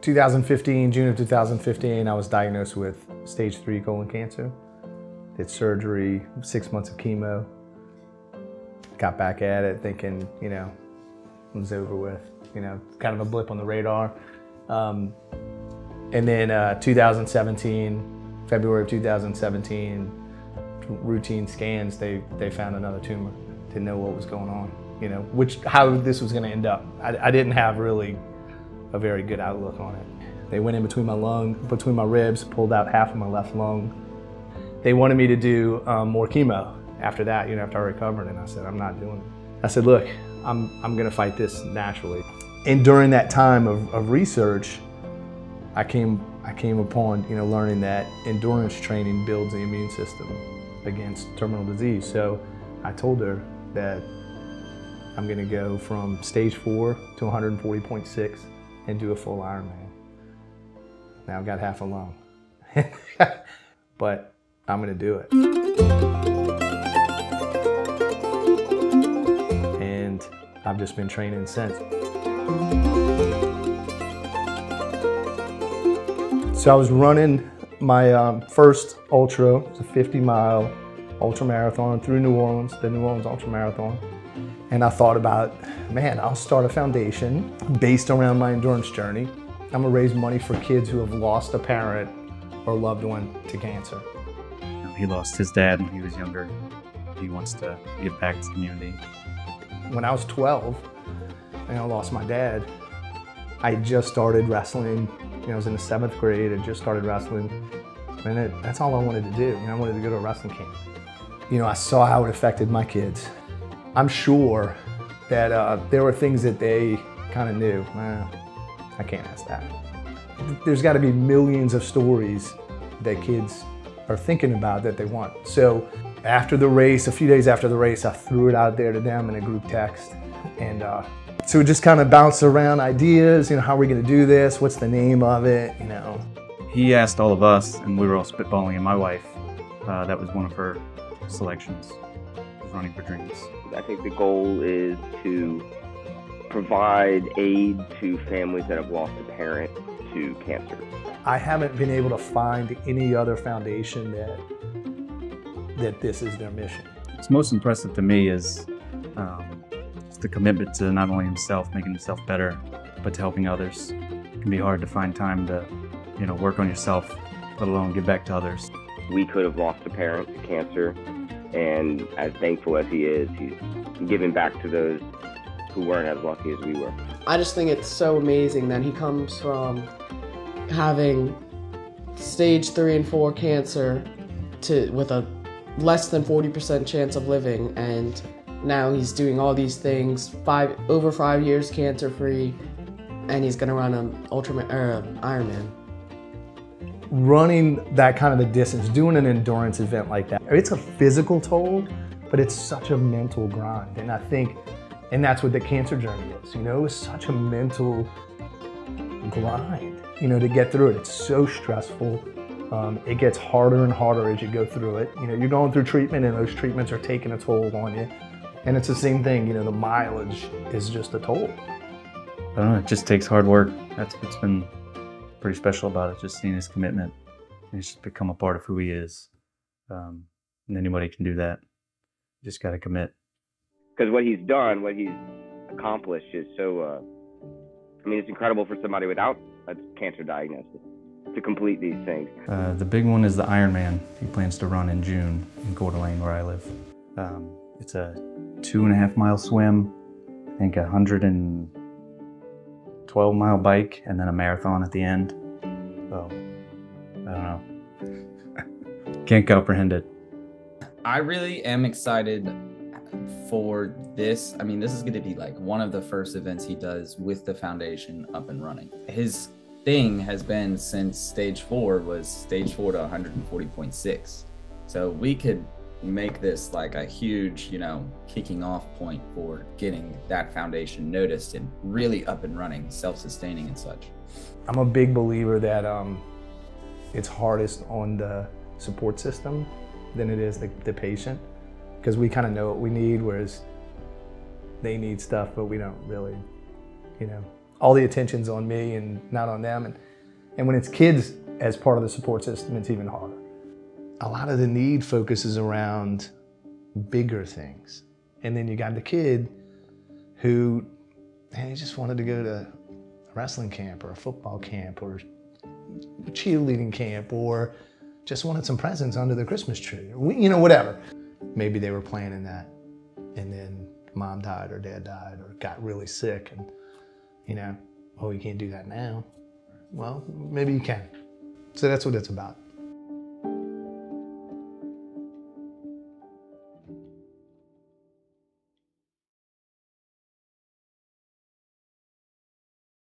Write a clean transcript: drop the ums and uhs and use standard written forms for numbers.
2015, June of 2015, I was diagnosed with stage 3 colon cancer. Did surgery, 6 months of chemo. Got back at it thinking, you know, it was over with, you know, kind of a blip on the radar. And then 2017, February of 2017, routine scans, they found another tumor. Didn't know what was going on, you know, how this was gonna end up. I didn't have really a very good outlook on it. They went in between my ribs, pulled out half of my left lung. They wanted me to do more chemo after that, you know, after I recovered, and I said, I'm not doing it. I said, look, I'm gonna fight this naturally. And during that time of research, I came upon, you know, learning that endurance training builds the immune system against terminal disease. So I told her that I'm gonna go from stage 4 to 140.6 and do a full Ironman. Now I've got half a lung, but I'm gonna do it. And I've just been training since. So I was running my first ultra, it was a 50-mile ultra marathon through New Orleans, the New Orleans Ultra Marathon. And I thought about, man, I'll start a foundation based around my endurance journey. I'm gonna raise money for kids who have lost a parent or loved one to cancer. He lost his dad when he was younger. He wants to give back to the community. When I was 12 and I lost my dad, I just started wrestling. You know, I was in the 7th grade and just started wrestling. And that's all I wanted to do. You know, I wanted to go to a wrestling camp. You know, I saw how it affected my kids. I'm sure that there were things that they kind of knew. I can't ask that. There's got to be millions of stories that kids are thinking about that they want. So after the race, a few days after the race, I threw it out there to them in a group text. And so it just kind of bounced around ideas, you know, how are we going to do this? What's the name of it, you know? He asked all of us, and we were all spitballing, and my wife, that was one of her selections, was Running for Dreams. I think the goal is to provide aid to families that have lost a parent to cancer. I haven't been able to find any other foundation that this is their mission. What's most impressive to me is the commitment to not only himself, making himself better, but to helping others. It can be hard to find time to, you know, work on yourself, let alone give back to others. We could have lost a parent to cancer, and as thankful as he is, he's giving back to those who weren't as lucky as we were. I just think it's so amazing that he comes from having stage 3 and 4 cancer with a less than 40% chance of living, and now he's doing all these things, over 5 years cancer-free, and he's gonna run an Ironman. Running that kind of a distance, doing an endurance event like that, it's a physical toll, but it's such a mental grind. And I think, and that's what the cancer journey is, you know, it's such a mental grind, you know, to get through it. It's so stressful. It gets harder and harder as you go through it. You know, you're going through treatment and those treatments are taking a toll on you. And it's the same thing, you know, the mileage is just a toll. I don't know, it just takes hard work. That's what's been pretty special about it, just seeing his commitment. He's just become a part of who he is. And anybody can do that. You just gotta commit. Because what he's done, what he's accomplished is so, I mean, it's incredible for somebody without a cancer diagnosis to complete these things. The big one is the Ironman. He plans to run in June in Coeur d'Alene, where I live. It's a 2.5-mile swim, I think 112-mile bike, and then a marathon at the end. So, I don't know. Can't comprehend it. I really am excited for this. I mean, this is going to be like one of the first events he does with the foundation up and running. His thing has been since stage 4 was stage 4 to 140.6. So we could make this like a huge, you know, kicking off point for getting that foundation noticed and really up and running, self-sustaining and such. I'm a big believer that it's hardest on the support system than it is the patient, because we kind of know what we need, whereas they need stuff, but we don't really, you know. all the attention's on me and not on them. And when it's kids as part of the support system, it's even harder. A lot of the need focuses around bigger things. And then you got the kid who, he just wanted to go to a wrestling camp or a football camp or a cheerleading camp, or just wanted some presents under the Christmas tree, or, whatever. Maybe they were planning that, and then mom died or dad died or got really sick, and oh, you can't do that now. Well, maybe you can. So that's what it's about.